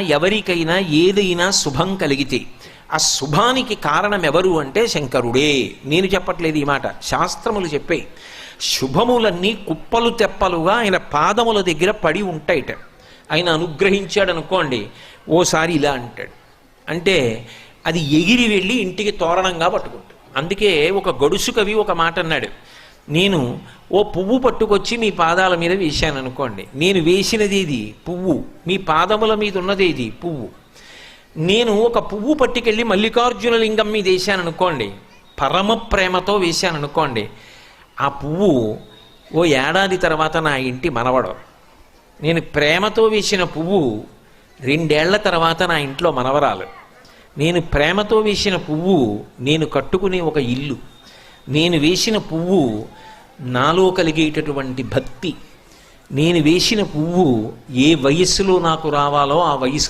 ఎవరికైనా ఏదైనా శుభం కలిగితే ఆ శుభానికి కారణం ఎవరు అంటే శంకరుడే. నేను చెప్పట్లేదు ఈ మాట, శాస్త్రములు చెప్పే. శుభములన్నీ కుప్పలు తెప్పలుగా ఆయన పాదముల దగ్గర పడి ఉంటాయిట. ఆయన అనుగ్రహించాడు అనుకోండి, ఓసారి ఇలా అంటాడు అంటే అది ఎగిరి వెళ్ళి ఇంటికి తోరణంగా పట్టుకుంటాడు. అందుకే ఒక గడుసు కవి ఒక మాట అన్నాడు, నేను ఓ పువ్వు పట్టుకొచ్చి మీ పాదాల మీద వేశాను అనుకోండి, నేను వేసినది ఇది పువ్వు, మీ పాదముల మీద ఉన్నది ఇది పువ్వు. నేను ఒక పువ్వు పట్టుకెళ్ళి మల్లికార్జున లింగం మీద వేశాను అనుకోండి, పరమ ప్రేమతో వేశాను అనుకోండి, ఆ పువ్వు ఓ ఏడాది తర్వాత నా ఇంటి మనవడు. నేను ప్రేమతో వేసిన పువ్వు 2 ఏళ్ల తర్వాత నా ఇంట్లో మనవరాలు. నేను ప్రేమతో వేసిన పువ్వు నేను కట్టుకునే ఒక ఇల్లు. నేను వేసిన పువ్వు నాలో కలిగేటటువంటి భక్తి. నేను వేసిన పువ్వు ఏ వయస్సులో నాకు రావాలో ఆ వయసులో